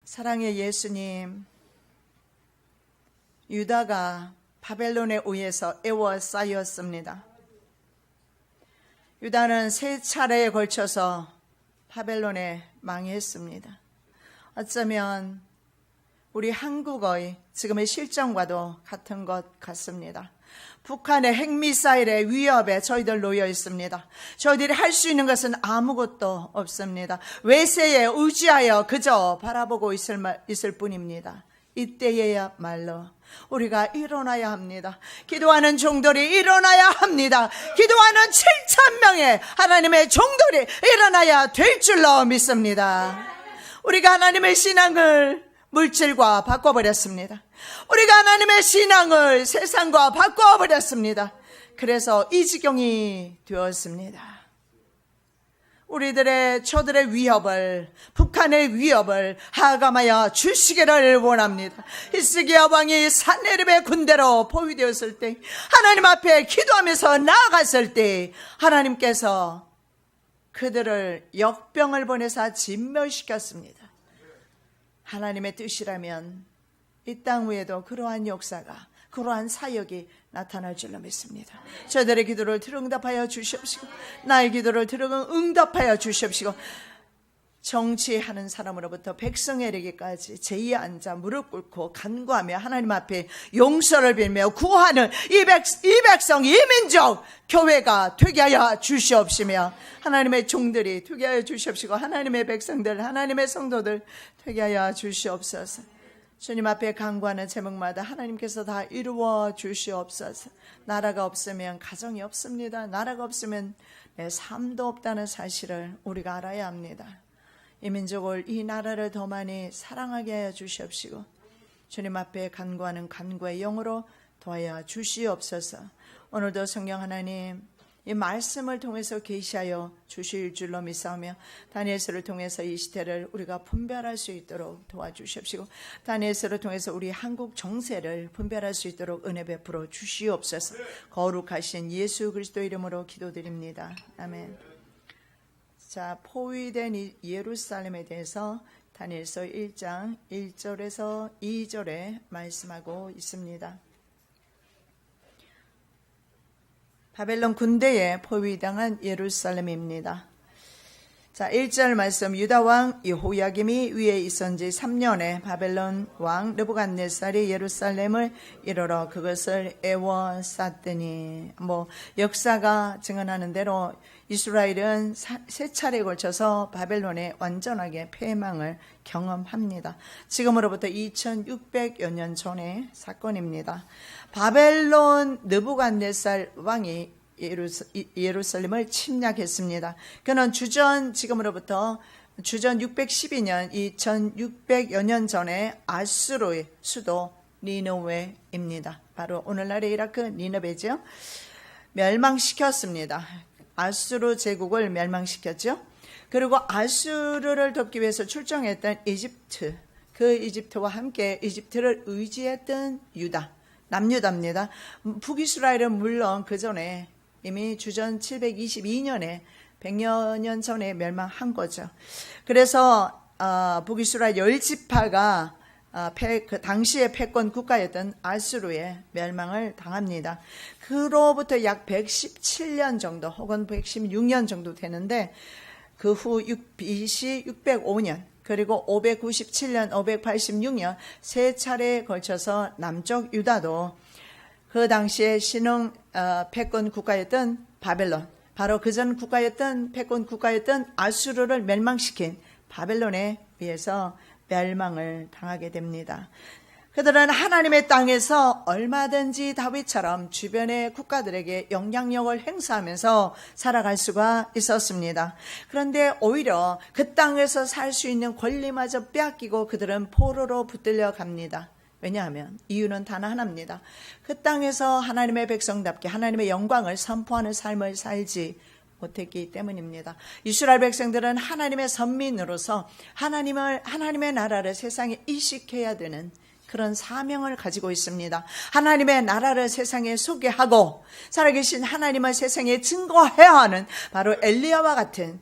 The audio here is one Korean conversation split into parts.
사랑의 예수님, 유다가 바벨론에 의해서 애워싸였습니다. 유다는 3차례에 걸쳐서 바벨론에 망했습니다. 어쩌면 우리 한국의 지금의 실정과도 같은 것 같습니다. 북한의 핵미사일의 위협에 저희들 놓여 있습니다. 저희들이 할 수 있는 것은 아무것도 없습니다. 외세에 의지하여 그저 바라보고 있을 뿐입니다. 이때에야말로 우리가 일어나야 합니다. 기도하는 종들이 일어나야 합니다. 기도하는 7,000명의 하나님의 종들이 일어나야 될 줄로 믿습니다. 우리가 하나님의 신앙을 물질과 바꿔버렸습니다. 우리가 하나님의 신앙을 세상과 바꿔버렸습니다. 그래서 이 지경이 되었습니다. 저들의 위협을, 북한의 위협을 하감하여 주시기를 원합니다. 히스기야 왕이 산헤립의 군대로 포위되었을 때, 하나님 앞에 기도하면서 나아갔을 때 하나님께서 그들을 역병을 보내사 진멸시켰습니다. 하나님의 뜻이라면 이 땅 위에도 그러한 역사가, 그러한 사역이 나타날 줄로 믿습니다. 저들의 기도를 들응답하여 주시옵시고, 나의 기도를 들응답하여 주시옵시고, 정치하는 사람으로부터 백성에 이르기까지 제의에 앉아 무릎 꿇고 간구하며 하나님 앞에 용서를 빌며 구하는 이 백성, 이 민족 교회가 되게 하여 주시옵시며, 하나님의 종들이 되게 하여 주시옵시고, 하나님의 백성들, 하나님의 성도들 되게 하여 주시옵소서. 주님 앞에 간구하는 제목마다 하나님께서 다 이루어 주시옵소서. 나라가 없으면 가정이 없습니다. 나라가 없으면 내 삶도 없다는 사실을 우리가 알아야 합니다. 이 민족을, 이 나라를 더 많이 사랑하게 하여 주시옵시고, 주님 앞에 간구하는 간구의 영으로 도와여 주시옵소서. 오늘도 성령 하나님, 이 말씀을 통해서 계시하여 주실 줄로 믿사오며, 다니엘서를 통해서 이 시대를 우리가 분별할 수 있도록 도와주시옵시고, 다니엘서를 통해서 우리 한국 정세를 분별할 수 있도록 은혜 베풀어 주시옵소서. 거룩하신 예수 그리스도 이름으로 기도드립니다. 아멘. 자, 포위된 예루살렘에 대해서 다니엘서 1장 1절에서 2절에 말씀하고 있습니다. 바벨론 군대에 포위당한 예루살렘입니다. 자, 1절 말씀, 유다 왕 여호야김이 위에 있은 지 3년에 바벨론 왕 느부갓네살이 예루살렘을 이르러 그것을 애워쌌더니, 역사가 증언하는 대로 이스라엘은 3차례에 걸쳐서 바벨론에 완전하게 패망을 경험합니다. 지금으로부터 2600여 년 전의 사건입니다. 바벨론 느부갓네살 왕이 예루살렘을 침략했습니다. 그는 지금으로부터 주전 612년, 2600여 년 전에 아수르의 수도 니느웨입니다. 바로 오늘날의 이라크 니느베죠. 멸망시켰습니다. 아수르 제국을 멸망시켰죠. 그리고 아수르를 돕기 위해서 출정했던 이집트, 그 이집트와 함께 이집트를 의지했던 유다, 남유다입니다. 북이스라엘은 물론 그 전에 이미 주전 722년에 100여 년 전에 멸망한 거죠. 그래서 북이스라엘 10지파가 그 당시의 패권 국가였던 아수르의 멸망을 당합니다. 그로부터 약 117년 정도 혹은 116년 정도 되는데, 그 후 BC 605년 그리고 597년, 586년 3차례에 걸쳐서 남쪽 유다도 그 당시에 신흥 패권 국가였던 바벨론, 바로 그전 국가였던 패권 국가였던 아수르를 멸망시킨 바벨론에 의해서 멸망을 당하게 됩니다. 그들은 하나님의 땅에서 얼마든지 다윗처럼 주변의 국가들에게 영향력을 행사하면서 살아갈 수가 있었습니다. 그런데 오히려 그 땅에서 살 수 있는 권리마저 빼앗기고 그들은 포로로 붙들려 갑니다. 왜냐하면 이유는 단 하나입니다. 그 땅에서 하나님의 백성답게 하나님의 영광을 선포하는 삶을 살지 못했기 때문입니다. 이스라엘 백성들은 하나님의 선민으로서 하나님의 나라를 세상에 이식해야 되는 그런 사명을 가지고 있습니다. 하나님의 나라를 세상에 소개하고 살아계신 하나님을 세상에 증거해야 하는 바로 엘리야와 같은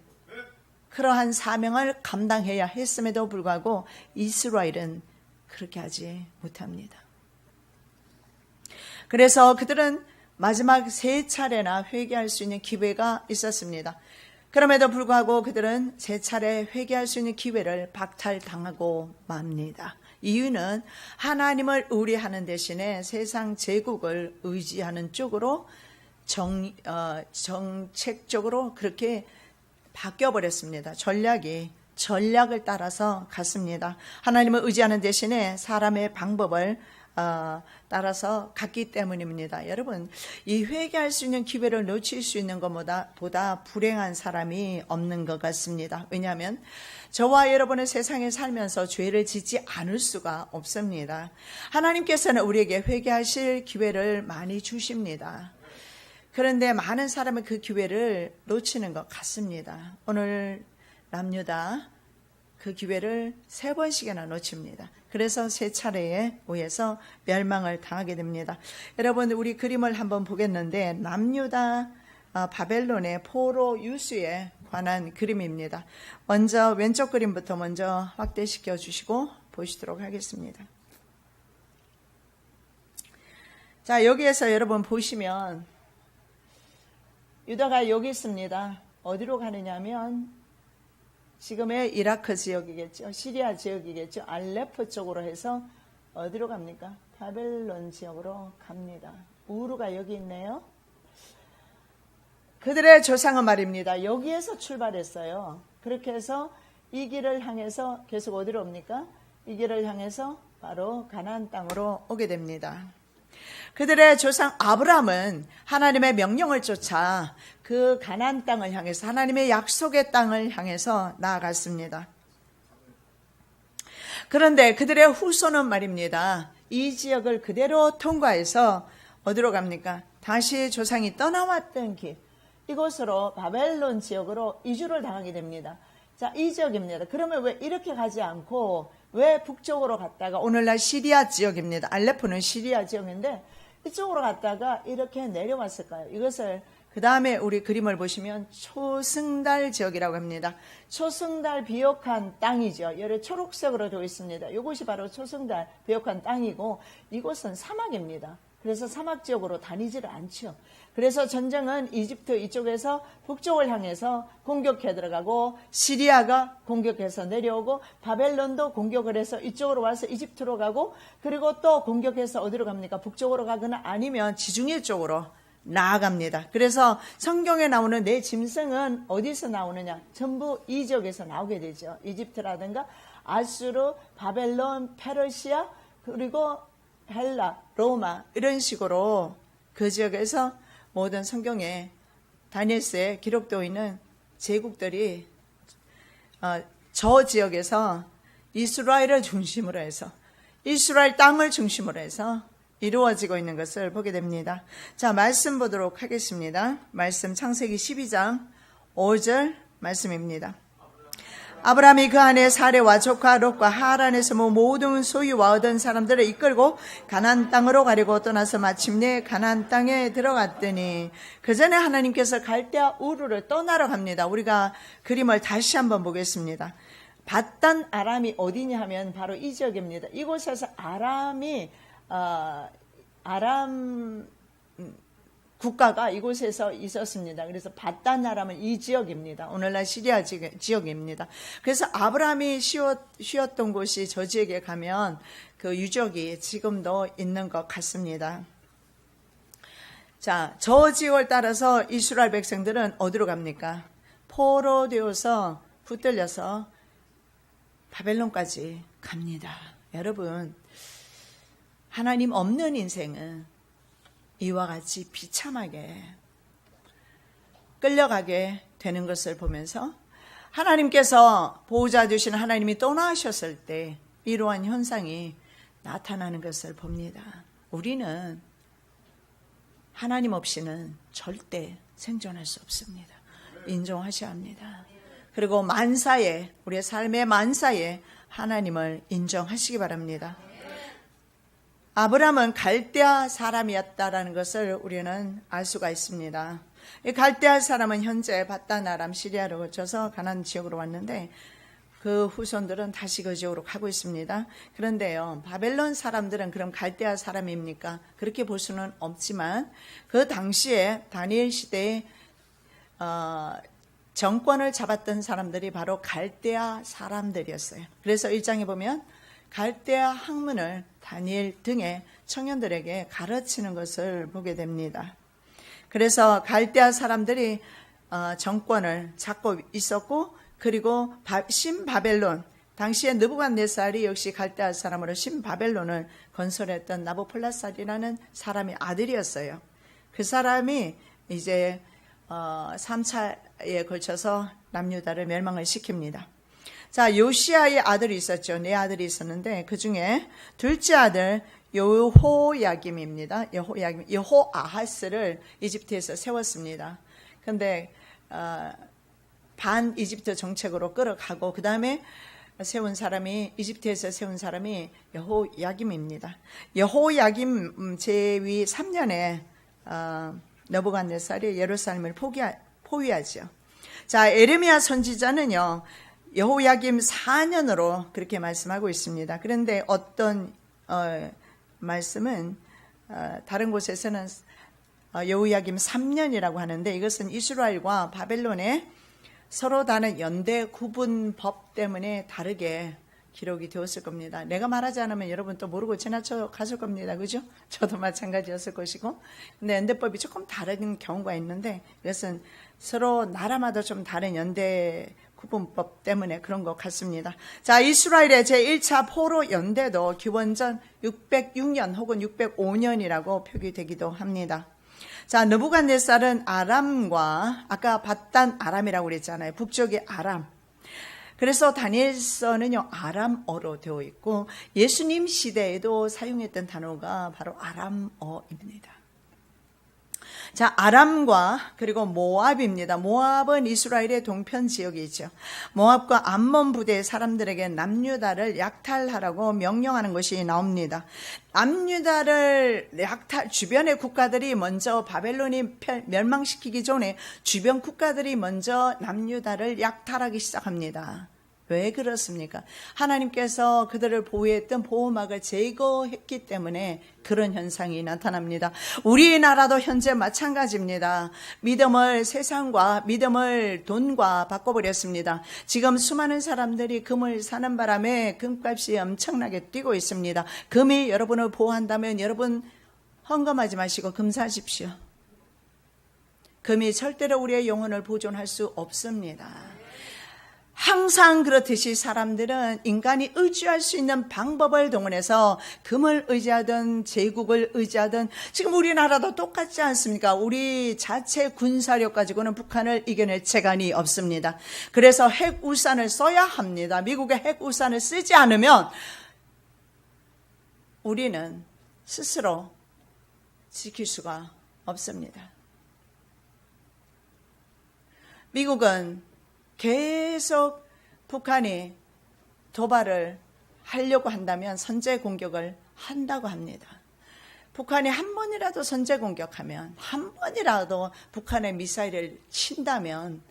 그러한 사명을 감당해야 했음에도 불구하고 이스라엘은 그렇게 하지 못합니다. 그래서 그들은 마지막 3차례나 회개할 수 있는 기회가 있었습니다. 그럼에도 불구하고 그들은 3차례 회개할 수 있는 기회를 박탈당하고 맙니다. 이유는 하나님을 의뢰하는 대신에 세상 제국을 의지하는 쪽으로 정책적으로 그렇게 바뀌어버렸습니다. 전략을 따라서 갔습니다. 하나님을 의지하는 대신에 사람의 방법을 따라서 갔기 때문입니다. 여러분, 이 회개할 수 있는 기회를 놓칠 수 있는 것보다 불행한 사람이 없는 것 같습니다. 왜냐하면 저와 여러분은 세상에 살면서 죄를 짓지 않을 수가 없습니다. 하나님께서는 우리에게 회개하실 기회를 많이 주십니다. 그런데 많은 사람은 그 기회를 놓치는 것 같습니다. 오늘 남유다 그 기회를 3번씩이나 놓칩니다. 그래서 3차례에 의해서 멸망을 당하게 됩니다. 여러분, 우리 그림을 한번 보겠는데 남유다 바벨론의 포로 유수에 관한 그림입니다. 먼저 왼쪽 그림부터 먼저 확대시켜 주시고 보시도록 하겠습니다. 자, 여기에서 여러분 보시면 유다가 여기 있습니다. 어디로 가느냐면 지금의 이라크 지역이겠죠. 시리아 지역이겠죠. 알레포 쪽으로 해서 어디로 갑니까? 바벨론 지역으로 갑니다. 우르가 여기 있네요. 그들의 조상은 말입니다. 여기에서 출발했어요. 그렇게 해서 이 길을 향해서 계속 어디로 옵니까? 이 길을 향해서 바로 가나안 땅으로 오게 됩니다. 그들의 조상 아브라함은 하나님의 명령을 쫓아 그 가나안 땅을 향해서 하나님의 약속의 땅을 향해서 나아갔습니다. 그런데 그들의 후손은 말입니다. 이 지역을 그대로 통과해서 어디로 갑니까? 다시 조상이 떠나왔던 길, 이곳으로 바벨론 지역으로 이주를 당하게 됩니다. 자, 이 지역입니다. 그러면 왜 이렇게 가지 않고 왜 북쪽으로 갔다가 오늘날 시리아 지역입니다. 알레포는 시리아 지역인데 이쪽으로 갔다가 이렇게 내려왔을까요? 이것을 그 다음에 우리 그림을 보시면 초승달 지역이라고 합니다. 초승달 비옥한 땅이죠. 여기 초록색으로 되어 있습니다. 이곳이 바로 초승달 비옥한 땅이고 이곳은 사막입니다. 그래서 사막 지역으로 다니지를 않죠. 그래서 전쟁은 이집트 이쪽에서 북쪽을 향해서 공격해 들어가고 시리아가 공격해서 내려오고 바벨론도 공격을 해서 이쪽으로 와서 이집트로 가고 그리고 또 공격해서 어디로 갑니까? 북쪽으로 가거나 아니면 지중해 쪽으로 나아갑니다. 그래서 성경에 나오는 내 짐승은 어디서 나오느냐? 전부 이 지역에서 나오게 되죠. 이집트라든가 아수르, 바벨론, 페르시아 그리고 헬라, 로마 이런 식으로 그 지역에서 모든 성경에 다니엘서에 기록되어 있는 제국들이 저 지역에서 이스라엘을 중심으로 해서 이스라엘 땅을 중심으로 해서 이루어지고 있는 것을 보게 됩니다. 자, 말씀 보도록 하겠습니다. 말씀 창세기 12장 5절 말씀입니다. 아브라함이 그 안에 사레와 조카 롯과 하란에서 모든 소유와 얻은 사람들을 이끌고 가나안 땅으로 가려고 떠나서 마침내 가나안 땅에 들어갔더니 그 전에 하나님께서 갈대아 우르를 떠나러 갑니다. 우리가 그림을 다시 한번 보겠습니다. 밧단 아람이 어디냐 하면 바로 이 지역입니다. 이곳에서 아람 국가가 이곳에서 있었습니다. 그래서 밧단 아람은 이 지역입니다. 오늘날 시리아 지역입니다. 그래서 아브라함이 쉬었던 곳이 저 지역에 가면 그 유적이 지금도 있는 것 같습니다. 자, 저 지역을 따라서 이스라엘 백성들은 어디로 갑니까? 포로 되어서 붙들려서 바벨론까지 갑니다. 여러분, 하나님 없는 인생은 이와 같이 비참하게 끌려가게 되는 것을 보면서 하나님께서 보호자 되신 하나님이 떠나셨을 때 이러한 현상이 나타나는 것을 봅니다. 우리는 하나님 없이는 절대 생존할 수 없습니다. 인정하셔야 합니다. 그리고 만사에, 우리의 삶의 만사에 하나님을 인정하시기 바랍니다. 아브라함은 갈대아 사람이었다라는 것을 우리는 알 수가 있습니다. 이 갈대아 사람은 현재 바단 아람 시리아로 거쳐서 가나안 지역으로 왔는데 그 후손들은 다시 그 지역으로 가고 있습니다. 그런데요, 바벨론 사람들은 그럼 갈대아 사람입니까? 그렇게 볼 수는 없지만 그 당시에 다니엘 시대에 정권을 잡았던 사람들이 바로 갈대아 사람들이었어요. 그래서 1장에 보면 갈대아 학문을 다니엘 등의 청년들에게 가르치는 것을 보게 됩니다. 그래서 갈대아 사람들이 정권을 잡고 있었고, 그리고 신바벨론, 당시에 느부갓네살이 역시 갈대아 사람으로 신바벨론을 건설했던 나부콜라살이라는 사람의 아들이었어요. 그 사람이 이제 3차에 걸쳐서 남유다를 멸망을 시킵니다. 자, 요시아의 아들이 있었죠. 네 아들이 있었는데 그 중에 둘째 아들 여호야김입니다. 여호아하스를 이집트에서 세웠습니다. 근데 반 이집트 정책으로 끌어가고 그 다음에 이집트에서 세운 사람이 여호야김입니다. 여호야김 제위 3년에 느부갓네살이 예루살렘을 포위하죠. 자, 에레미야 선지자는요, 여호야김 4년으로 그렇게 말씀하고 있습니다. 그런데 어떤 말씀은 다른 곳에서는 여호야김 3년이라고 하는데, 이것은 이스라엘과 바벨론의 서로 다른 연대 구분법 때문에 다르게 기록이 되었을 겁니다. 내가 말하지 않으면 여러분 또 모르고 지나쳐 갔을 겁니다. 그죠? 저도 마찬가지였을 것이고. 근데 연대법이 조금 다른 경우가 있는데, 이것은 서로 나라마다 좀 다른 연대 구분법 때문에 그런 것 같습니다. 자, 이스라엘의 제1차 포로 연대도 기원전 606년 혹은 605년이라고 표기되기도 합니다. 자, 느부갓네살은 아람과, 아까 바단 아람이라고 그랬잖아요. 북쪽의 아람. 그래서 다니엘서는요, 아람어로 되어 있고, 예수님 시대에도 사용했던 단어가 바로 아람어입니다. 자, 아람과 그리고 모압입니다. 모압은 이스라엘의 동편 지역이죠. 모압과 암몬 부대의 사람들에게 남유다를 약탈하라고 명령하는 것이 나옵니다. 남유다를 주변의 국가들이 먼저 바벨론이 멸망시키기 전에 주변 국가들이 먼저 남유다를 약탈하기 시작합니다. 왜 그렇습니까? 하나님께서 그들을 보호했던 보호막을 제거했기 때문에 그런 현상이 나타납니다. 우리나라도 현재 마찬가지입니다. 믿음을 세상과 믿음을 돈과 바꿔버렸습니다. 지금 수많은 사람들이 금을 사는 바람에 금값이 엄청나게 뛰고 있습니다. 금이 여러분을 보호한다면 여러분 헌금하지 마시고 금 사십시오. 금이 절대로 우리의 영혼을 보존할 수 없습니다. 항상 그렇듯이 사람들은 인간이 의지할 수 있는 방법을 동원해서 금을 의지하든 제국을 의지하든, 지금 우리나라도 똑같지 않습니까? 우리 자체 군사력 가지고는 북한을 이겨낼 재간이 없습니다. 그래서 핵우산을 써야 합니다. 미국의 핵우산을 쓰지 않으면 우리는 스스로 지킬 수가 없습니다. 미국은 계속 북한이 도발을 하려고 한다면 선제 공격을 한다고 합니다. 북한이 한 번이라도 선제 공격하면, 한 번이라도 북한의 미사일을 친다면,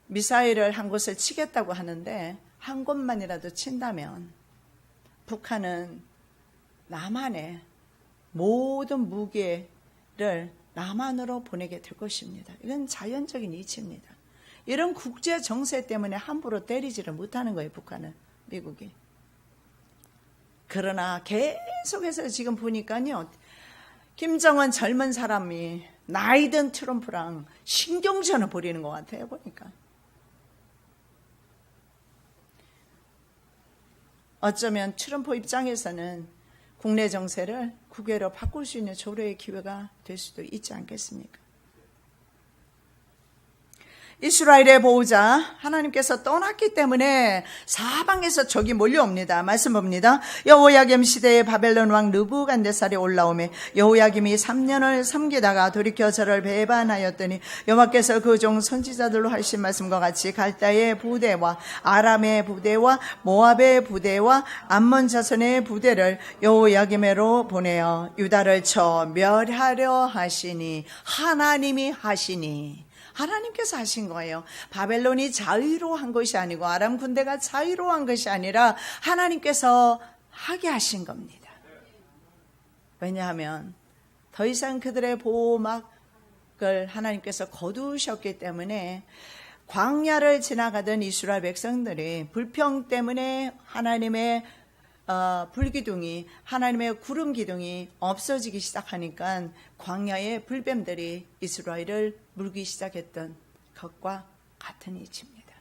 미사일을 한 곳을 치겠다고 하는데 한 곳만이라도 친다면 북한은 남한의 모든 무기를 남한으로 보내게 될 것입니다. 이건 자연적인 이치입니다. 이런 국제 정세 때문에 함부로 때리지를 못하는 거예요, 북한은, 미국이. 그러나 계속해서 지금 보니까요, 김정은 젊은 사람이 나이든 트럼프랑 신경전을 벌이는 것 같아요, 보니까. 어쩌면 트럼프 입장에서는 국내 정세를 국외로 바꿀 수 있는 조례의 기회가 될 수도 있지 않겠습니까? 이스라엘의 보호자 하나님께서 떠났기 때문에 사방에서 적이 몰려옵니다. 말씀 봅니다. 여호야김 시대에 바벨론 왕 느부갓네살이 올라오매 여호야김이 3년을 섬기다가 돌이켜 저를 배반하였더니 여호와께서 그 종 선지자들로 하신 말씀과 같이 갈다의 부대와 아람의 부대와 모압의 부대와 암몬 자손의 부대를 여호야김에로 보내어 유다를 쳐 멸하려 하시니 하나님이 하시니 하나님께서 하신 거예요. 바벨론이 자유로 한 것이 아니고 아람 군대가 자유로 한 것이 아니라 하나님께서 하게 하신 겁니다. 왜냐하면 더 이상 그들의 보호막을 하나님께서 거두셨기 때문에 광야를 지나가던 이스라엘 백성들이 불평 때문에 하나님의 불기둥이, 하나님의 구름 기둥이 없어지기 시작하니까 광야의 불뱀들이 이스라엘을 물기 시작했던 것과 같은 이치입니다.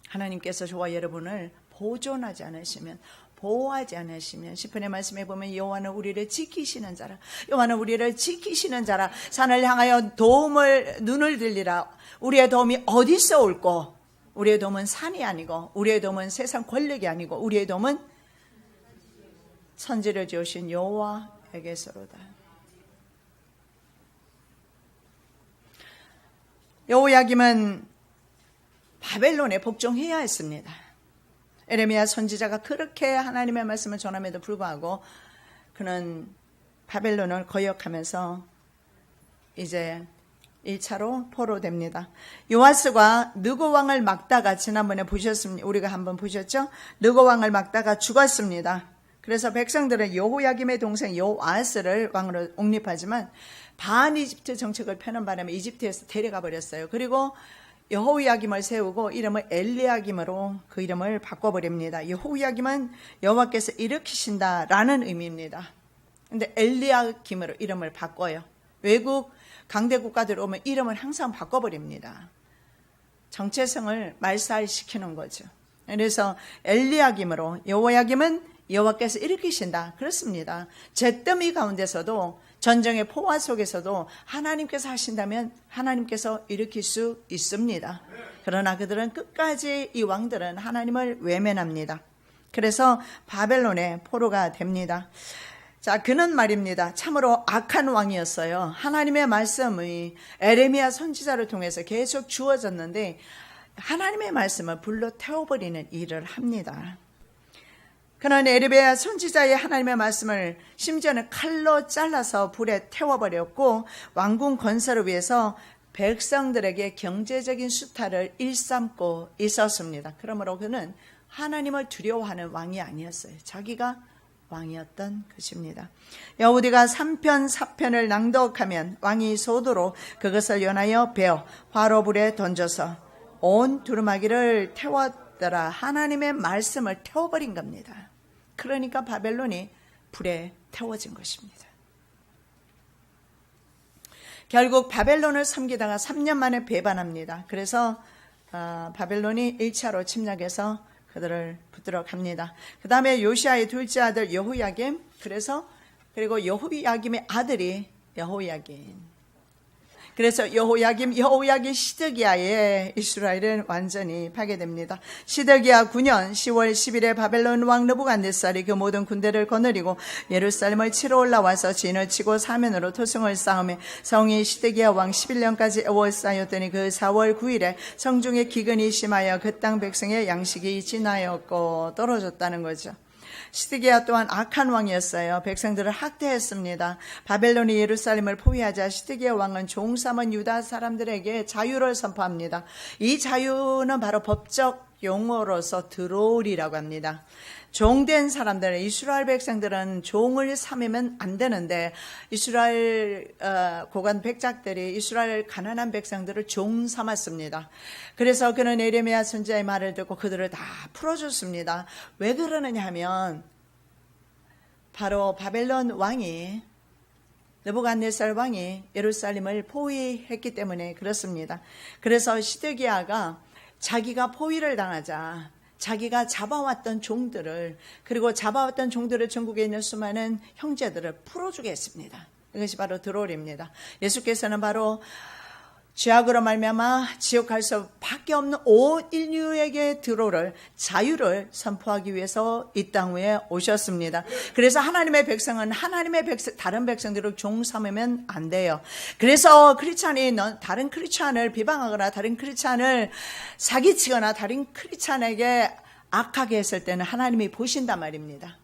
하나님께서 저와 여러분을 보존하지 않으시면, 보호하지 않으시면, 시편의 말씀에 보면 여호와는 우리를 지키시는 자라, 여호와는 우리를 지키시는 자라, 산을 향하여 눈을 들리라. 우리의 도움이 어디서 올꼬? 우리의 도움은 산이 아니고, 우리의 도움은 세상 권력이 아니고, 우리의 도움은 천지를 지으신 여호와에게서로다. 여호야김은 바벨론에 복종해야 했습니다. 에레미야 선지자가 그렇게 하나님의 말씀을 전함에도 불구하고 그는 바벨론을 거역하면서 이제 1차로 포로됩니다. 요아스가 느고 왕을 막다가 지난번에 보셨습니다. 우리가 한번 보셨죠? 느고 왕을 막다가 죽었습니다. 그래서 백성들은 여호야김의 동생 요아스를 왕으로 옹립하지만 반이집트 정책을 펴는 바람에 이집트에서 데려가 버렸어요. 그리고 여호야김을 세우고 이름을 엘리야김으로 그 이름을 바꿔버립니다. 여호야김은 여호와께서 일으키신다라는 의미입니다. 근데 엘리야김으로 이름을 바꿔요. 외국 강대국가들 오면 이름을 항상 바꿔버립니다. 정체성을 말살시키는 거죠. 그래서 엘리야김으로, 여호야김은 여호와께서 일으키신다. 그렇습니다. 잿더미 가운데서도, 전쟁의 포화 속에서도 하나님께서 하신다면 하나님께서 일으킬 수 있습니다. 그러나 그들은 끝까지, 이 왕들은 하나님을 외면합니다. 그래서 바벨론의 포로가 됩니다. 자, 그는 말입니다. 참으로 악한 왕이었어요. 하나님의 말씀이 에레미야 선지자를 통해서 계속 주어졌는데 하나님의 말씀을 불러 태워버리는 일을 합니다. 그는 에레미야 선지자의 하나님의 말씀을 심지어는 칼로 잘라서 불에 태워버렸고 왕궁 건설을 위해서 백성들에게 경제적인 수탈을 일삼고 있었습니다. 그러므로 그는 하나님을 두려워하는 왕이 아니었어요. 자기가 왕이었던 것입니다. 여우디가 3편 4편을 낭독하면 왕이 소도로 그것을 연하여 베어 화로불에 던져서 온 두루마기를 태웠더라. 하나님의 말씀을 태워버린 겁니다. 그러니까 바벨론이 불에 태워진 것입니다. 결국 바벨론을 섬기다가 3년 만에 배반합니다. 그래서 바벨론이 1차로 침략해서 그들을 붙들어 갑니다. 그 다음에 요시아의 둘째 아들 여호야김, 그리고 여호야김의 아들이 여호야긴. 그래서 여호야김 시드기야에 이스라엘은 완전히 파괴됩니다. 시드기야 9년 10월 10일에 바벨론 왕 느부갓네살이 그 모든 군대를 거느리고 예루살렘을 치러 올라와서 진을 치고 사면으로 토성을 쌓으며 성이 시드기야 왕 11년까지 에워싸였더니 그 4월 9일에 성중에 기근이 심하여 그 땅 백성의 양식이 진하였고 떨어졌다는 거죠. 시드기야 또한 악한 왕이었어요. 백성들을 학대했습니다. 바벨론이 예루살렘을 포위하자 시드기야 왕은 종삼은 유다 사람들에게 자유를 선포합니다. 이 자유는 바로 법적 용어로서 드롤이라고 합니다. 종된 사람들은, 이스라엘 백성들은 종을 삼으면 안 되는데 이스라엘 고관 백작들이 이스라엘 가난한 백성들을 종 삼았습니다. 그래서 그는 에레미야 선지자의 말을 듣고 그들을 다 풀어줬습니다. 왜 그러느냐 하면 바로 바벨론 왕이, 느부갓네살 왕이 예루살렘을 포위했기 때문에 그렇습니다. 그래서 시드기야가 자기가 포위를 당하자 자기가 잡아왔던 종들을, 그리고 잡아왔던 종들을 전국에 있는 수많은 형제들을 풀어주게 했습니다. 이것이 바로 드롤입니다. 예수께서는 바로 죄악으로 말미암아 지옥 갈 수밖에 없는 온 인류에게 들어올 자유를 선포하기 위해서 이 땅 위에 오셨습니다. 그래서 하나님의 백성은 다른 백성들을 종 삼으면 안 돼요. 그래서 크리스찬이 다른 크리스찬을 비방하거나 다른 크리스찬을 사기치거나 다른 크리스찬에게 악하게 했을 때는 하나님이 보신단 말입니다.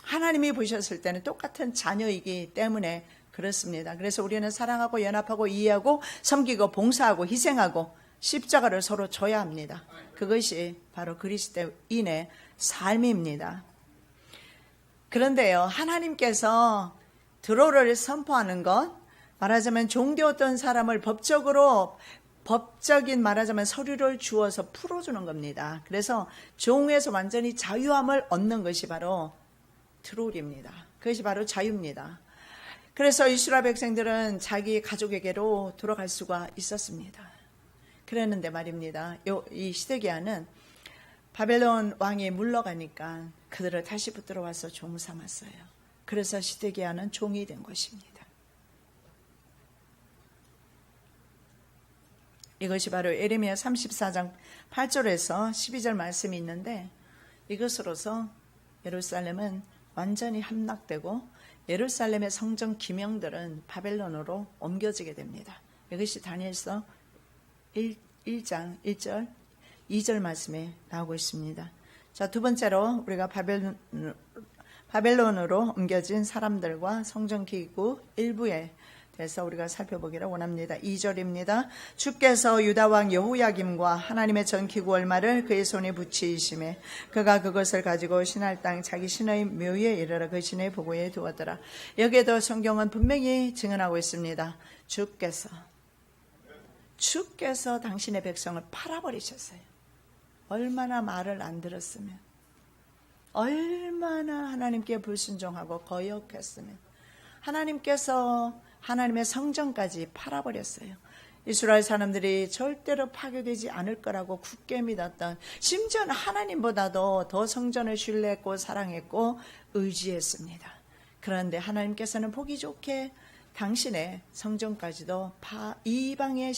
하나님이 보셨을 때는 똑같은 자녀이기 때문에 그렇습니다. 그래서 우리는 사랑하고 연합하고 이해하고 섬기고 봉사하고 희생하고 십자가를 서로 져야 합니다. 그것이 바로 그리스도인의 삶입니다. 그런데요, 하나님께서 들어오를 선포하는 것, 말하자면 종되었던 사람을 법적인 말하자면 서류를 주어서 풀어주는 겁니다. 그래서 종에서 완전히 자유함을 얻는 것이 바로 들어올입니다. 그것이 바로 자유입니다. 그래서 이스라엘 백성들은 자기 가족에게로 돌아갈 수가 있었습니다. 그랬는데 말입니다. 이 시드기야는 바벨론 왕이 물러가니까 그들을 다시 붙들어 와서 종 삼았어요. 그래서 시드기야는 종이 된 것입니다. 이것이 바로 예레미야 34장 8절에서 12절 말씀이 있는데, 이것으로서 예루살렘은 완전히 함락되고 예루살렘의 성전 기명들은 바벨론으로 옮겨지게 됩니다. 이것이 다니엘서 1장 1절 2절 말씀에 나오고 있습니다. 자, 두 번째로 우리가 바벨론으로 옮겨진 사람들과 성전 기구 일부에 대해서 우리가 살펴보기를 원합니다. 2절입니다. 주께서 유다왕 여호야김과 하나님의 전 기구 얼마를 그의 손에 붙이심에 그가 그것을 가지고 신할 땅 자기 신의 묘에 이르러 그 신의 보고에 두었더라. 여기에도 성경은 분명히 증언하고 있습니다. 주께서 당신의 백성을 팔아버리셨어요. 얼마나 말을 안 들었으면, 얼마나 하나님께 불순종하고 거역했으면 하나님께서 하나님의 성전까지 팔아버렸어요. 이스라엘 사람들이 절대로 파괴되지 않을 거라고 굳게 믿었던, 심지어는 하나님보다도 더 성전을 신뢰했고 사랑했고 의지했습니다. 그런데 하나님께서는 보기 좋게 당신의 성전까지도 이방의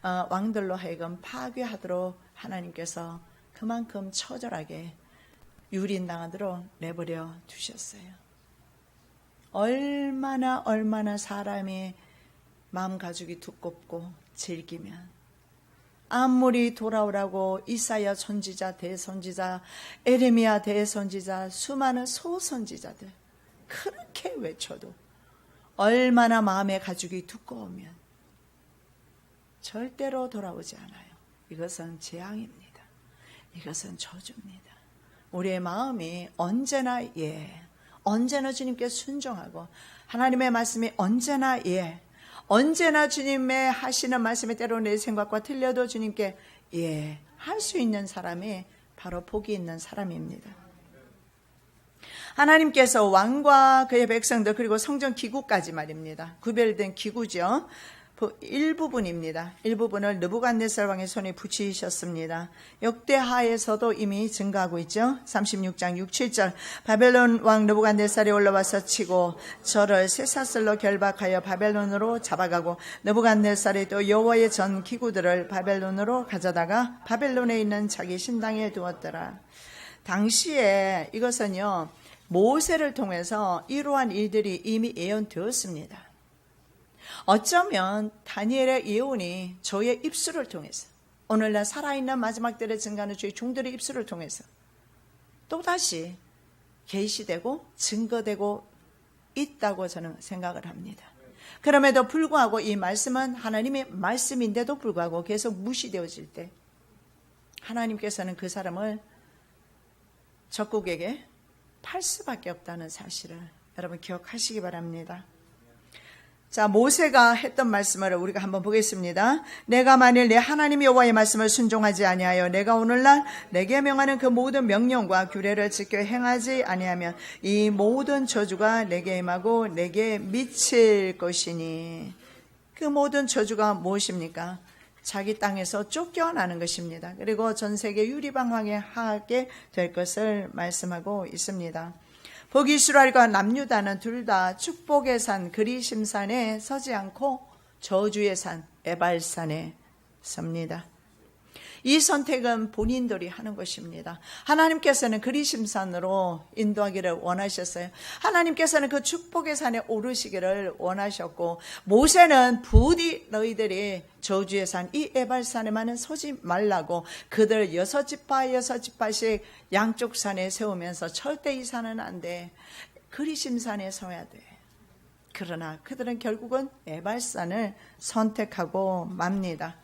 왕들로 하여금 파괴하도록 하나님께서 그만큼 처절하게 유린당하도록 내버려 두셨어요. 얼마나 사람의 마음 가죽이 두껍고 질기면, 아무리 돌아오라고 이사야 선지자, 대선지자, 에레미야 대선지자, 수많은 소선지자들 그렇게 외쳐도 얼마나 마음의 가죽이 두꺼우면 절대로 돌아오지 않아요. 이것은 재앙입니다. 이것은 저주입니다. 우리의 마음이 언제나 주님께 순종하고 하나님의 말씀이 언제나 주님의 하시는 말씀에 때로 내 생각과 틀려도 주님께 할 수 있는 사람이 바로 복이 있는 사람입니다. 하나님께서 왕과 그의 백성들 그리고 성전 기구까지 말입니다. 구별된 기구죠. 일부분입니다. 일부분을 느부갓네살 왕의 손에 붙이셨습니다. 역대하에서도 이미 증가하고 있죠. 36장 6, 7절 바벨론 왕 느부갓네살이 올라와서 치고 저를 쇠사슬로 결박하여 바벨론으로 잡아가고 느부갓네살이 또 여호와의 전 기구들을 바벨론으로 가져다가 바벨론에 있는 자기 신당에 두었더라. 당시에 이것은요, 모세를 통해서 이러한 일들이 이미 예언되었습니다. 어쩌면 다니엘의 예언이 저의 입술을 통해서, 오늘날 살아있는 마지막 때를 증거하는 주의 종들의 입술을 통해서 또다시 계시되고 증거되고 있다고 저는 생각을 합니다. 그럼에도 불구하고 이 말씀은 하나님의 말씀인데도 불구하고 계속 무시되어질 때 하나님께서는 그 사람을 적국에게 팔 수밖에 없다는 사실을 여러분 기억하시기 바랍니다. 자, 모세가 했던 말씀을 우리가 한번 보겠습니다. 내가 만일 내 하나님 여호와의 말씀을 순종하지 아니하여 내가 오늘날 내게 명하는 그 모든 명령과 규례를 지켜 행하지 아니하면 이 모든 저주가 내게 임하고 내게 미칠 것이니, 그 모든 저주가 무엇입니까? 자기 땅에서 쫓겨나는 것입니다. 그리고 전 세계 유리방황에 하게 될 것을 말씀하고 있습니다. 북이스라엘과 남유다는 둘 다 축복의 산 그리심산에 서지 않고 저주의 산 에발산에 섭니다. 이 선택은 본인들이 하는 것입니다. 하나님께서는 그리심산으로 인도하기를 원하셨어요. 하나님께서는 그 축복의 산에 오르시기를 원하셨고, 모세는 부디 너희들이 저주의 산 이 에발산에만은 서지 말라고 그들 6지파 양쪽 산에 세우면서 절대 이 산은 안 돼, 그리심산에 서야 돼. 그러나 그들은 결국은 에발산을 선택하고 맙니다.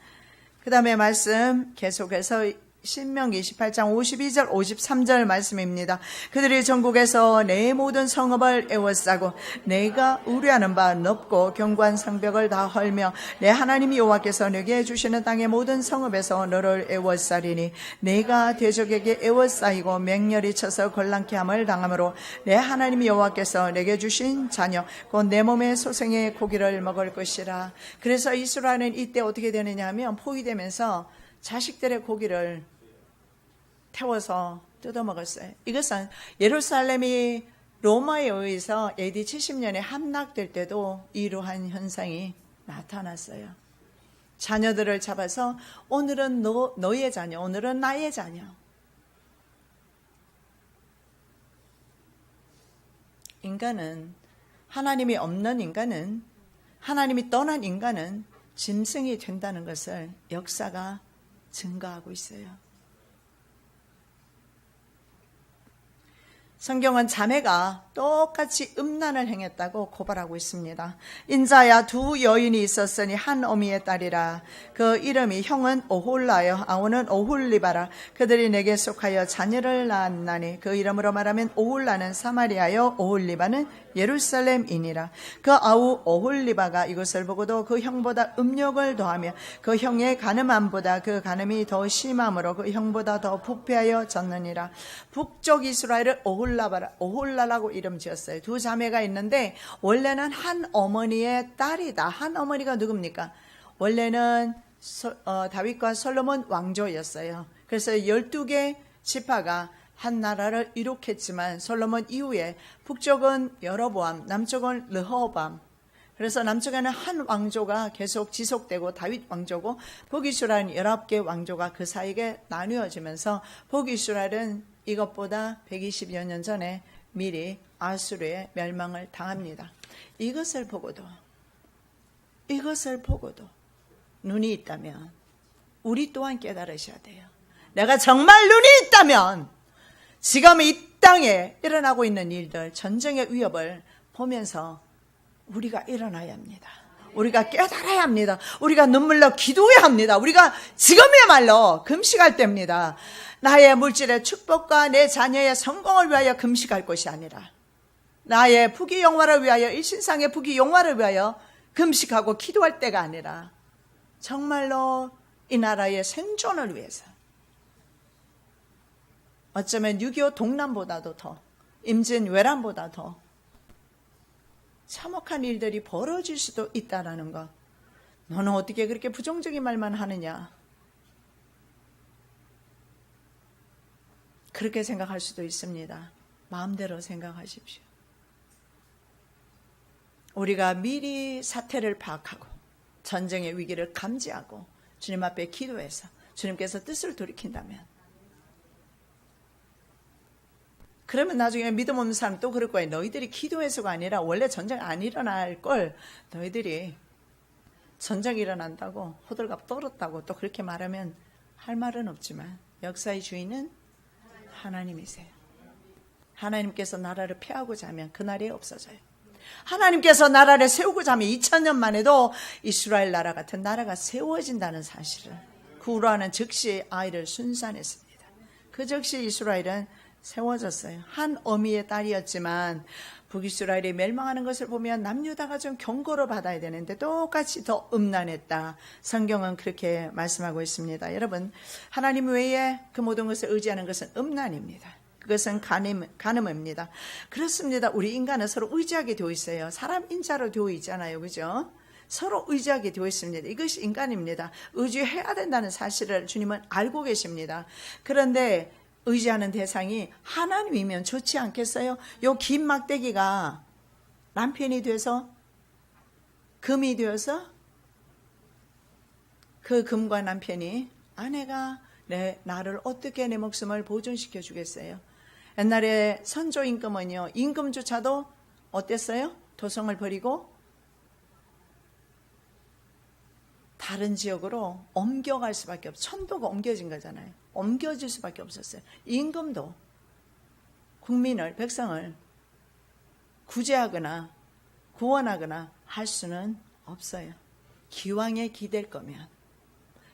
그 다음에 말씀 계속해서 신명기 28장 52절 53절 말씀입니다. 그들이 전국에서 내 모든 성읍을 에워싸고 내가 우려하는 바 넓고 견고한 성벽을 다 헐며 내 하나님 여호와께서 내게 주시는 땅의 모든 성읍에서 너를 에워싸리니 내가 대적에게 에워싸이고 맹렬히 쳐서 곤란케 함을 당하므로 내 하나님 여호와께서 내게 주신 자녀 곧 내 몸의 소생의 고기를 먹을 것이라. 그래서 이스라엘은 이때 어떻게 되느냐 하면 포위되면서 자식들의 고기를 태워서 뜯어먹었어요. 이것은 예루살렘이 로마에 의해서 AD 70년에 함락될 때도 이러한 현상이 나타났어요. 자녀들을 잡아서 오늘은 너의 자녀, 오늘은 나의 자녀. 인간은, 하나님이 없는 인간은, 하나님이 떠난 인간은 짐승이 된다는 것을 역사가 증거하고 있어요. 성경은 자매가 똑같이 음란을 행했다고 고발하고 있습니다. 인자야 두 여인이 있었으니 한 어미의 딸이라. 그 이름이 형은 오홀라요 아우는 오홀리바라. 그들이 내게 속하여 자녀를 낳았나니 그 이름으로 말하면 오홀라는 사마리아요 오홀리바는 예루살렘이니라. 그 아우 오홀리바가 이것을 보고도 그 형보다 음욕을 더하며 그 형의 간음함보다 그 간음이 더 심함으로 그 형보다 더 부패하여 졌느니라. 북쪽 이스라엘을 오홀라라고 이름 지었어요. 두 자매가 있는데 원래는 한 어머니의 딸이다. 한 어머니가 누굽니까? 원래는 다윗과 솔로몬 왕조였어요. 그래서 12개 지파가 한 나라를 이룩했지만 솔로몬 이후에 북쪽은 여로보암, 남쪽은 르호밤. 그래서 남쪽에는 한 왕조가 계속 지속되고 다윗 왕조고, 북이스라엘은 19개 왕조가 그 사이에 나누어지면서 북이스라엘은 이것보다 120여 년 전에 미리 아수르의 멸망을 당합니다. 이것을 보고도 눈이 있다면 우리 또한 깨달으셔야 돼요. 내가 정말 눈이 있다면 지금 이 땅에 일어나고 있는 일들, 전쟁의 위협을 보면서 우리가 일어나야 합니다. 우리가 깨달아야 합니다. 우리가 눈물로 기도해야 합니다. 우리가 지금이야말로 금식할 때입니다. 나의 물질의 축복과 내 자녀의 성공을 위하여 금식할 것이 아니라 나의 부귀 영화를 위하여, 일신상의 부귀 영화를 위하여 금식하고 기도할 때가 아니라 정말로 이 나라의 생존을 위해서, 어쩌면 6.25 동남보다도 더, 임진 외란보다 더 참혹한 일들이 벌어질 수도 있다라는 것. 너는 어떻게 그렇게 부정적인 말만 하느냐? 그렇게 생각할 수도 있습니다. 마음대로 생각하십시오. 우리가 미리 사태를 파악하고 전쟁의 위기를 감지하고 주님 앞에 기도해서 주님께서 뜻을 돌이킨다면, 그러면 나중에 믿음 없는 사람 또 그럴 거예요. 너희들이 기도해서가 아니라 원래 전쟁 안 일어날 걸 너희들이 전쟁이 일어난다고 호들갑 떨었다고 또 그렇게 말하면 할 말은 없지만, 역사의 주인은 하나님이세요. 하나님께서 나라를 폐하고자 하면 그날이 없어져요. 하나님께서 나라를 세우고자 하면 2000년만 해도 이스라엘 나라 같은 나라가 세워진다는 사실을 구루하는 즉시 아이를 순산했습니다. 그 즉시 이스라엘은 세워졌어요. 한 어미의 딸이었지만 북이스라엘이 멸망하는 것을 보면 남유다가 좀 경고를 받아야 되는데 똑같이 더 음란했다. 성경은 그렇게 말씀하고 있습니다. 여러분, 하나님 외에 그 모든 것을 의지하는 것은 음란입니다. 그것은 간음입니다. 그렇습니다. 우리 인간은 서로 의지하게 되어 있어요. 사람 인자로 되어 있잖아요. 그죠? 서로 의지하게 되어 있습니다. 이것이 인간입니다. 의지해야 된다는 사실을 주님은 알고 계십니다. 그런데 의지하는 대상이 하나님이면 좋지 않겠어요? 요 긴 막대기가 남편이 돼서 금이 되어서 그 금과 남편이 아내가 나를 어떻게 내 목숨을 보존시켜 주겠어요? 옛날에 선조 임금은요, 임금조차도 어땠어요? 도성을 버리고 다른 지역으로 옮겨갈 수밖에 없어요. 천도가 옮겨진 거잖아요. 옮겨질 수밖에 없었어요. 임금도 국민을, 백성을 구제하거나 구원하거나 할 수는 없어요. 기왕에 기댈 거면,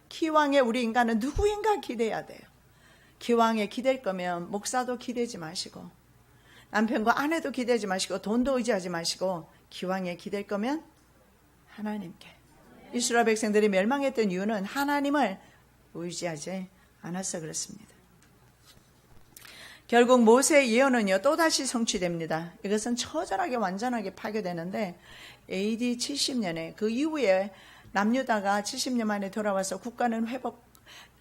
기왕에 우리 인간은 누구인가 기대야 돼요. 기왕에 기댈 거면 목사도 기대지 마시고, 남편과 아내도 기대지 마시고, 돈도 의지하지 마시고, 기왕에 기댈 거면 하나님께. 이스라엘 백성들이 멸망했던 이유는 하나님을 의지하지 않아서 그렇습니다. 결국 모세의 예언은요, 또다시 성취됩니다. 이것은 처절하게 완전하게 파괴되는데, AD 70년에 그 이후에 남유다가 70년 만에 돌아와서 국가는 회복,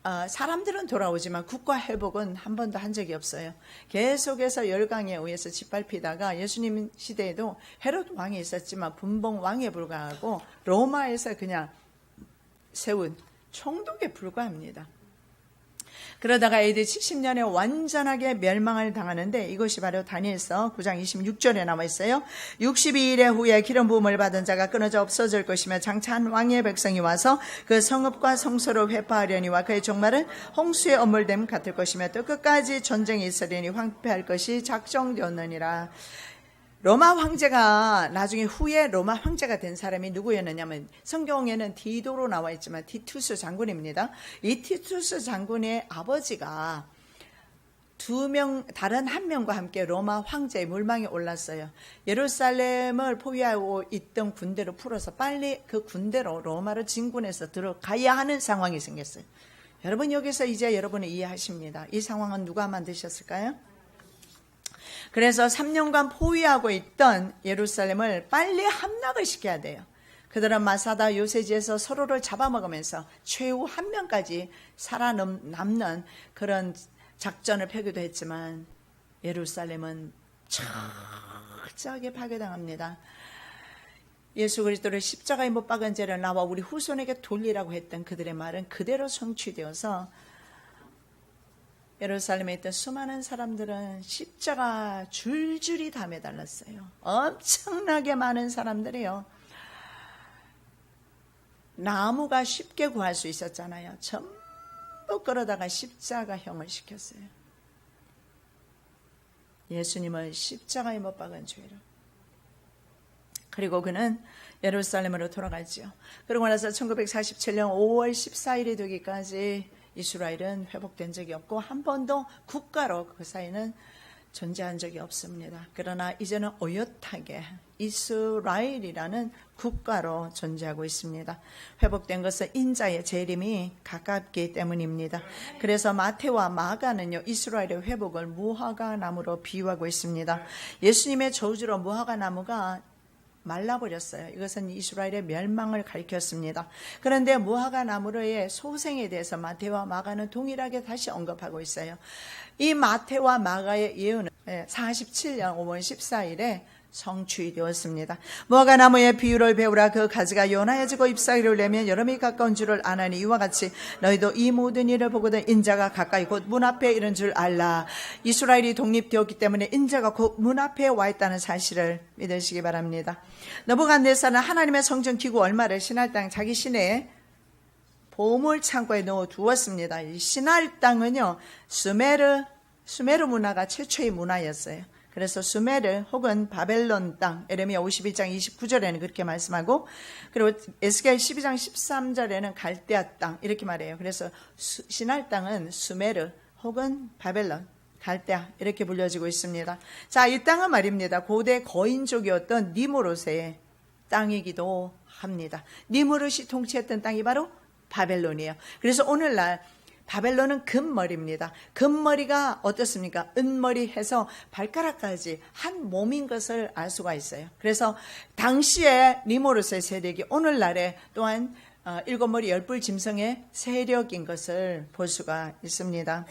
사람들은 돌아오지만 국가 회복은 한 번도 한 적이 없어요. 계속해서 열강에 의해서 짓밟히다가 예수님 시대에도 헤롯 왕이 있었지만 분봉 왕에 불과하고 로마에서 그냥 세운 총독에 불과합니다. 그러다가 AD 70년에 완전하게 멸망을 당하는데, 이것이 바로 다니엘서 9장 26절에 나와 있어요. 62일 후에 기름 부음을 받은 자가 끊어져 없어질 것이며 장차 한 왕의 백성이 와서 그 성읍과 성소를 회파하려니와 그의 종말은 홍수의 엄물됨 같을 것이며 또 끝까지 전쟁이 있으려니 황폐할 것이 작정되었느니라. 로마 황제가 나중에 후에 로마 황제가 된 사람이 누구였느냐면, 성경에는 디도로 나와 있지만 티투스 장군입니다. 이 티투스 장군의 아버지가 다른 한 명과 함께 로마 황제의 물망에 올랐어요. 예루살렘을 포위하고 있던 군대를 풀어서 빨리 그 군대로 로마를 진군해서 들어가야 하는 상황이 생겼어요. 여러분, 여기서 이제 여러분이 이해하십니다. 이 상황은 누가 만드셨을까요? 그래서 3년간 포위하고 있던 예루살렘을 빨리 함락을 시켜야 돼요. 그들은 마사다 요새지에서 서로를 잡아먹으면서 최후 한 명까지 살아남는 그런 작전을 펴기도 했지만, 예루살렘은 철저하게 파괴당합니다. 예수 그리스도를 십자가에 못 박은 죄를 나와 우리 후손에게 돌리라고 했던 그들의 말은 그대로 성취되어서 예루살렘에 있던 수많은 사람들은 십자가 줄줄이 다 매달렸어요. 엄청나게 많은 사람들이요. 나무가 쉽게 구할 수 있었잖아요. 전부 끌어다가 십자가형을 시켰어요. 예수님을 십자가에 못 박은 죄로. 그리고 그는 예루살렘으로 돌아갔지요. 그러고 나서 1947년 5월 14일이 되기까지 이스라엘은 회복된 적이 없고 한 번도 국가로 그 사이는 존재한 적이 없습니다. 그러나 이제는 어엿하게 이스라엘이라는 국가로 존재하고 있습니다. 회복된 것은 인자의 재림이 가깝기 때문입니다. 그래서 마태와 마가는요, 이스라엘의 회복을 무화과 나무로 비유하고 있습니다. 예수님의 저주로 무화과 나무가 말라버렸어요. 이것은 이스라엘의 멸망을 가리켰습니다. 그런데 무화과 나무로의 소생에 대해서 마태와 마가는 동일하게 다시 언급하고 있어요. 이 마태와 마가의 예언은 47년 5월 14일에 성취되었습니다. 무화과 나무의 비유를 배우라. 그 가지가 연하여지고 잎사귀를 내면 여름이 가까운 줄을 아나니 이와 같이 너희도 이 모든 일을 보거든 인자가 가까이 곧 문 앞에 이른 줄 알라. 이스라엘이 독립되었기 때문에 인자가 곧 문 앞에 와 있다는 사실을 믿으시기 바랍니다. 느부갓네살은 하나님의 성전 기구 얼마를 신할 땅 자기 시내에 보물 창고에 넣어 두었습니다. 이 신할 땅은요, 수메르 문화가 최초의 문화였어요. 그래서 수메르 혹은 바벨론 땅, 에레미야 51장 29절에는 그렇게 말씀하고, 그리고 에스겔 12장 13절에는 갈대아 땅 이렇게 말해요. 그래서 신할 땅은 수메르 혹은 바벨론, 갈대아 이렇게 불려지고 있습니다. 자, 이 땅은 말입니다, 고대 거인족이었던 니무롯의 땅이기도 합니다. 니무롯이 통치했던 땅이 바로 바벨론이에요. 그래서 오늘날 바벨론은 금머리입니다. 금머리가 어떻습니까? 은머리 해서 발가락까지 한 몸인 것을 알 수가 있어요. 그래서 당시에 니무롯의 세력이 오늘날에 또한 7머리 10뿔 짐승의 세력인 것을 볼 수가 있습니다.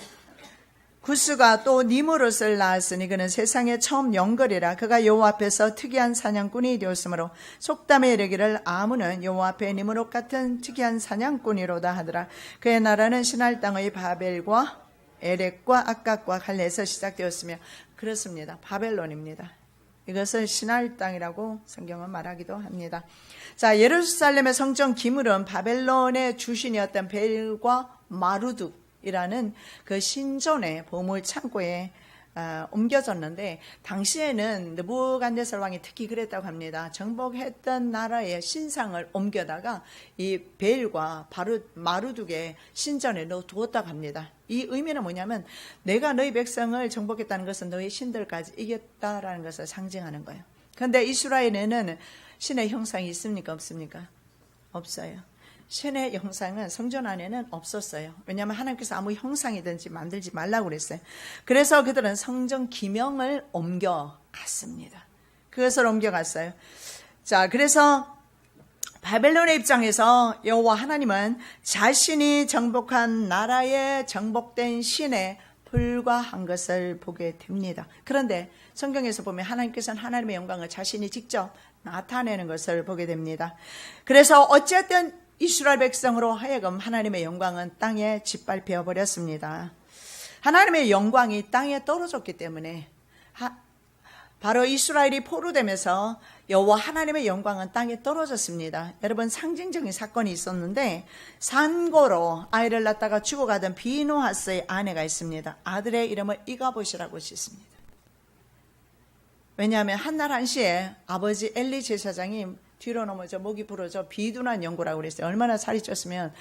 구스가 또 니무롯을 낳았으니 그는 세상에 처음 영걸이라. 그가 여호와 앞에서 특이한 사냥꾼이 되었으므로 속담에 이르기를 아문은 여호와 앞에 니무롯 같은 특이한 사냥꾼이로다 하더라. 그의 나라는 신할 땅의 바벨과 에렉과 악각과 갈레에서 시작되었으며, 그렇습니다. 바벨론입니다. 이것을 신할 땅이라고 성경은 말하기도 합니다. 자, 예루살렘의 성전 기물은 바벨론의 주신이었던 벨과 마루둑이라는 그 신전의 보물 창고에 옮겨졌는데, 당시에는 느부갓네살 왕이 특히 그랬다고 합니다. 정복했던 나라의 신상을 옮겨다가 이 벨과 마루둑의 신전에 넣어두었다고 합니다. 이 의미는 뭐냐면, 내가 너희 백성을 정복했다는 것은 너희 신들까지 이겼다라는 것을 상징하는 거예요. 그런데 이스라엘에는 신의 형상이 있습니까? 없습니까? 없어요. 신의 형상은 성전 안에는 없었어요. 왜냐하면 하나님께서 아무 형상이든지 만들지 말라고 그랬어요. 그래서 그들은 성전 기명을 옮겨갔습니다. 그것을 옮겨갔어요. 자, 그래서 바벨론의 입장에서 여호와 하나님은 자신이 정복한 나라에 정복된 신에 불과한 것을 보게 됩니다. 그런데 성경에서 보면 하나님께서는 하나님의 영광을 자신이 직접 나타내는 것을 보게 됩니다. 그래서 어쨌든 이스라엘 백성으로 하여금 하나님의 영광은 땅에 짓밟혀 버렸습니다. 하나님의 영광이 땅에 떨어졌기 때문에 바로 이스라엘이 포로되면서 여호와 하나님의 영광은 땅에 떨어졌습니다. 여러분, 상징적인 사건이 있었는데, 산고로 아이를 낳다가 죽어가던 비누하스의 아내가 있습니다. 아들의 이름을 이가봇이라고 짓습니다. 왜냐하면 한날 한시에 아버지 엘리 제사장이 뒤로 넘어져 목이 부러져 비둔한 연고라고 그랬어요. 얼마나 살이 쪘으면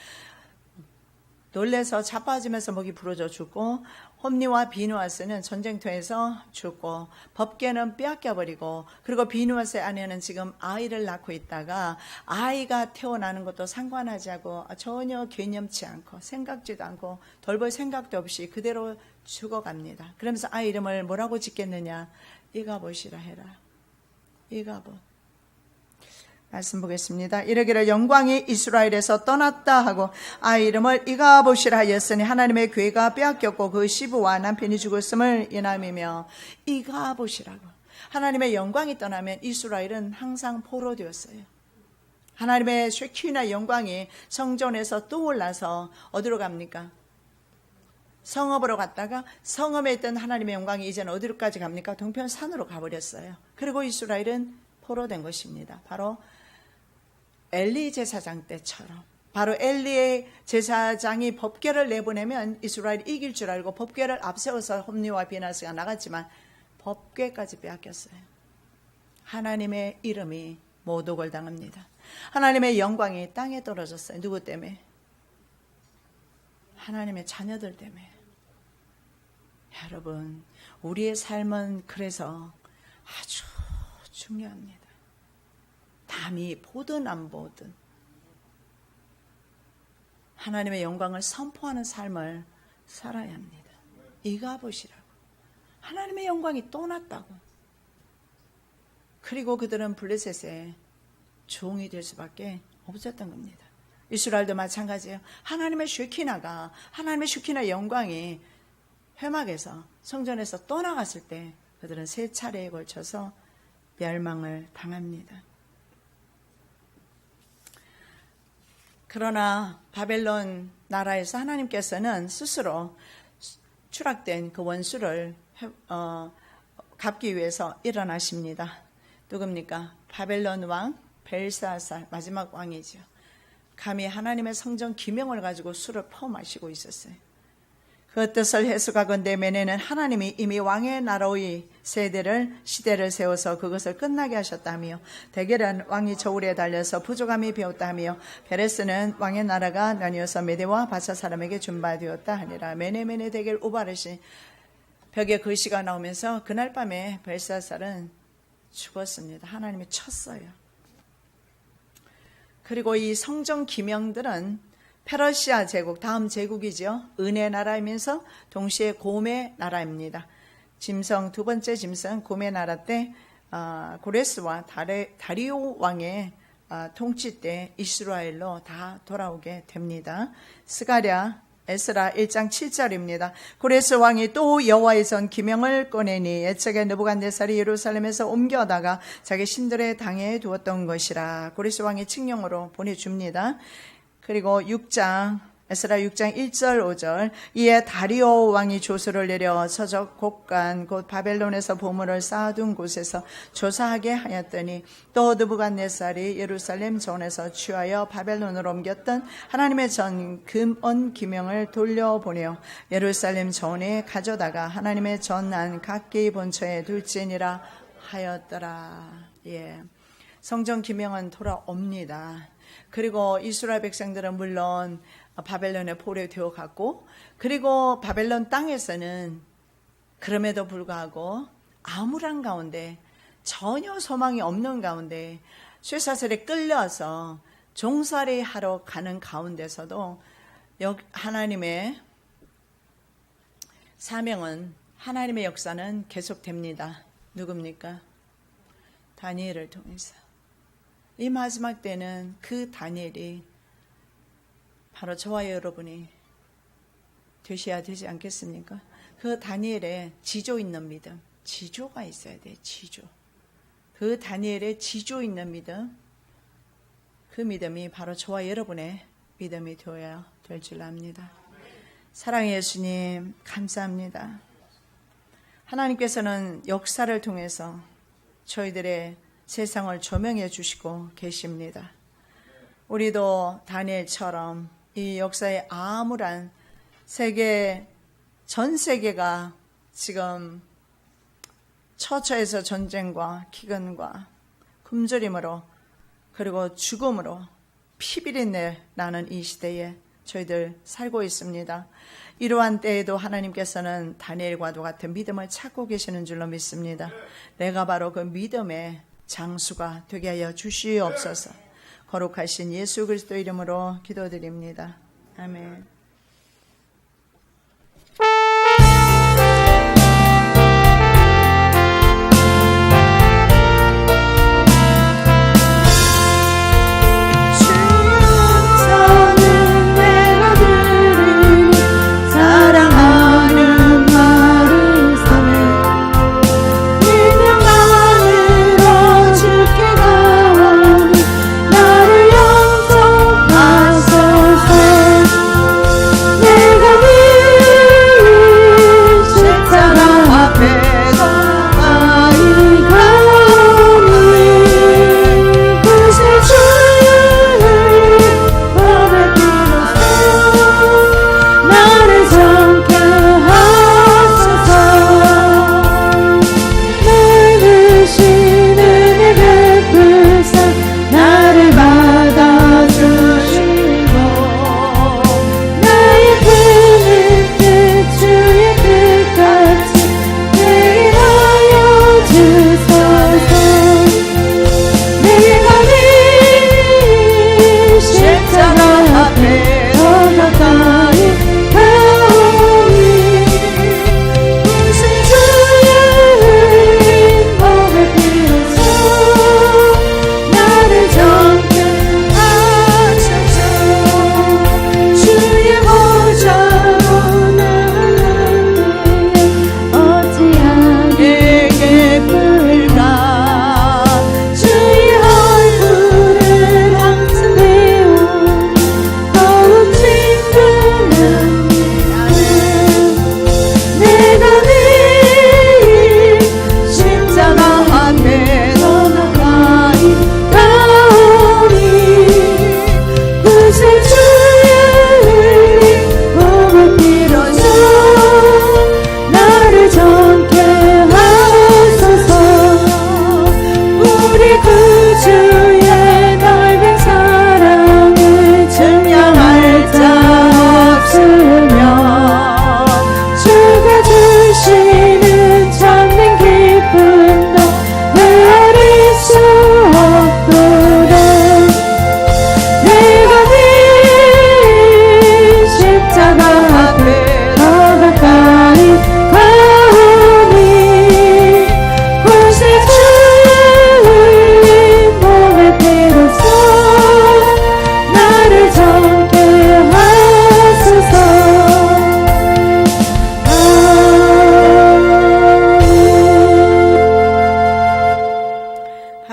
놀래서 자빠지면서 목이 부러져 죽고, 홈니와 비누아스는 전쟁터에서 죽고, 법궤는 빼앗겨버리고, 그리고 비누아스의 아내는 지금 아이를 낳고 있다가 아이가 태어나는 것도 상관하지 않고 전혀 개념치 않고 생각지도 않고 돌볼 생각도 없이 그대로 죽어갑니다. 그러면서 아이 이름을 뭐라고 짓겠느냐? 이가봇이라 해라. 이가봇. 말씀 보겠습니다. 이르기를 영광이 이스라엘에서 떠났다 하고 아이 이름을 이가봇이라 하였으니 하나님의 괴가 빼앗겼고 그 시부와 남편이 죽었음을 인함이며. 이가봇이라고. 하나님의 영광이 떠나면 이스라엘은 항상 포로되었어요. 하나님의 쉐키나 영광이 성전에서 떠올라서 어디로 갑니까? 성읍으로 갔다가 성읍에 있던 하나님의 영광이 이제는 어디로까지 갑니까? 동편산으로 가버렸어요. 그리고 이스라엘은 포로된 것입니다. 바로 엘리 제사장 때처럼. 바로 엘리의 제사장이 법궤를 내보내면 이스라엘이 이길 줄 알고 법궤를 앞세워서 홈니와 비나스가 나갔지만 법궤까지 빼앗겼어요. 하나님의 이름이 모독을 당합니다. 하나님의 영광이 땅에 떨어졌어요. 누구 때문에? 하나님의 자녀들 때문에. 여러분, 우리의 삶은 그래서 아주 중요합니다. 남이 보든 안 보든 하나님의 영광을 선포하는 삶을 살아야 합니다. 이가봇이라고. 하나님의 영광이 떠났다고. 그리고 그들은 블레셋의 종이 될 수밖에 없었던 겁니다. 이스라엘도 마찬가지예요. 하나님의 쉐키나가, 하나님의 쉐키나 영광이 회막에서 성전에서 떠나갔을 때 그들은 세 차례에 걸쳐서 멸망을 당합니다. 그러나 바벨론 나라에서 하나님께서는 스스로 추락된 그 원수를 갚기 위해서 일어나십니다. 누굽니까? 바벨론 왕 벨사살, 마지막 왕이죠. 감히 하나님의 성전 기명을 가지고 술을 퍼마시고 있었어요. 그 뜻을 해석하건대 메네는 하나님이 이미 왕의 나라의 시대를 세워서 그것을 끝나게 하셨다며, 대결은 왕이 저울에 달려서 부족함이 배웠다며, 베레스는 왕의 나라가 나뉘어서 메대와 바사 사람에게 준바되었다 하니라. 메네 대결 우바르시. 벽에 글씨가 나오면서 그날 밤에 벨사살은 죽었습니다. 하나님이 쳤어요. 그리고 이 성전 기명들은 페르시아 제국, 다음 제국이죠. 은혜 나라이면서 동시에 곰의 나라입니다. 짐승, 두 번째 짐승 곰의 나라 때 고레스와 다리오 왕의 통치 때 이스라엘로 다 돌아오게 됩니다. 스가랴 에스라 1장 7절입니다. 고레스 왕이 또 여호와의 전 기명을 꺼내니 옛적에 느부갓네살이 예루살렘에서 옮겨다가 자기 신들의 당에 두었던 것이라. 고레스 왕이 칙령으로 보내줍니다. 그리고 에스라 6장 1절 5절 이에 다리오 왕이 조서를 내려 서적 곡간 곧 바벨론에서 보물을 쌓아둔 곳에서 조사하게 하였더니 또 느부갓네살이 예루살렘 전에서 취하여 바벨론으로 옮겼던 하나님의 전 금언 기명을 돌려보내어 예루살렘 전에 가져다가 하나님의 전안 각기 본처에 둘지니라 하였더라. 성전 기명은 돌아옵니다. 그리고 이스라엘 백성들은 물론 바벨론에 포로되어 갔고, 그리고 바벨론 땅에서는 그럼에도 불구하고 암울한 가운데, 전혀 소망이 없는 가운데 쇠사슬에 끌려서 종살이 하러 가는 가운데서도 하나님의 사명은, 하나님의 역사는 계속됩니다. 누굽니까? 다니엘을 통해서. 이 마지막 때는 그 다니엘이 바로 저와 여러분이 되셔야 되지 않겠습니까? 그 다니엘의 지조 있는 믿음, 지조가 있어야 돼. 지조. 그 다니엘의 지조 있는 믿음, 그 믿음이 바로 저와 여러분의 믿음이 되어야 될 줄 압니다. 사랑의 예수님, 감사합니다. 하나님께서는 역사를 통해서 저희들의 세상을 조명해 주시고 계십니다. 우리도 다니엘처럼 이 역사의 암울한 전 세계가 지금 처처에서 전쟁과 기근과 굶주림으로 그리고 죽음으로 피비린내 나는 이 시대에 저희들 살고 있습니다. 이러한 때에도 하나님께서는 다니엘과도 같은 믿음을 찾고 계시는 줄로 믿습니다. 내가 바로 그 믿음의 장수가 되게 하여 주시옵소서. 거룩하신 예수 그리스도 이름으로 기도드립니다. 아멘.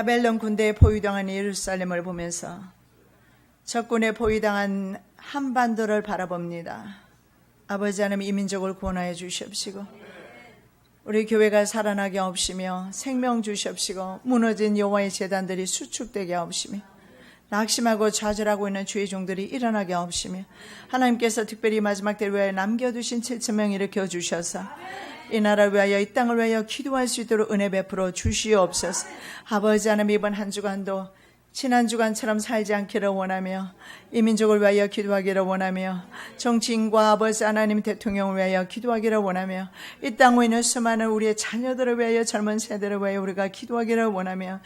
바벨론 군대에 포위당한 예루살렘을 보면서 적군에 포위당한 한반도를 바라봅니다. 아버지 하나님 이 민족을 구원하여 주시옵시고 우리 교회가 살아나게 하옵시며 생명 주시옵시고 무너진 여호와의 제단들이 수축되게 하옵시며 낙심하고 좌절하고 있는 주의 종들이 일어나게 하옵시며 하나님께서 특별히 마지막 때를 위하여 남겨두신 7,000명 일으켜 주셔서 이 나라를 위하여 이 땅을 위하여 기도할 수 있도록 은혜 베풀어 주시옵소서. 아버지 하나님 이번 한 주간도 지난 주간처럼 살지 않기를 원하며 이 민족을 위하여 기도하기를 원하며 정치인과 아버지 하나님 대통령을 위하여 기도하기를 원하며 이 땅에 있는 수많은 우리의 자녀들을 위하여 젊은 세대를 위하여 우리가 기도하기를 원하며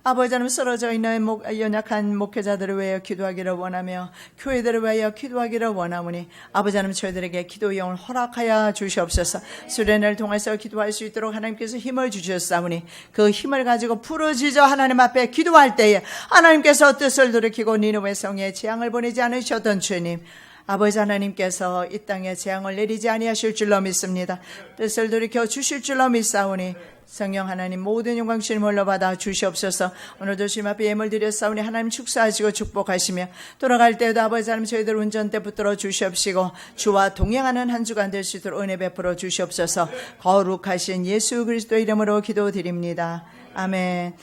아버지 하나님 쓰러져 있는 연약한 목회자들을 위하여 기도하기를 원하며 교회들을 위하여 기도하기를 원하오니 아버지 하나님 저희들에게 기도 영을 허락하여 주시옵소서. 수련회를 통해서 기도할 수 있도록 하나님께서 힘을 주셨사오니 그 힘을 가지고 부르짖어 하나님 앞에 기도할 때에 하나님께서 뜻을 돌이키고 니느웨 성에 재앙을 보내지 않으셨던 주님 아버지 하나님께서 이 땅에 재앙을 내리지 아니하실 줄로 믿습니다. 뜻을 돌이켜 주실 줄로 믿사오니 성령 하나님 모든 영광 주님 올려받아 주시옵소서. 오늘도 주님 앞에 예물 드렸사오니 하나님 축사하시고 축복하시며 돌아갈 때에도 아버지 하나님 저희들 운전대 붙들어 주시옵시고 주와 동행하는 한 주간 될 수 있도록 은혜 베풀어 주시옵소서. 거룩하신 예수 그리스도 이름으로 기도드립니다. 아멘.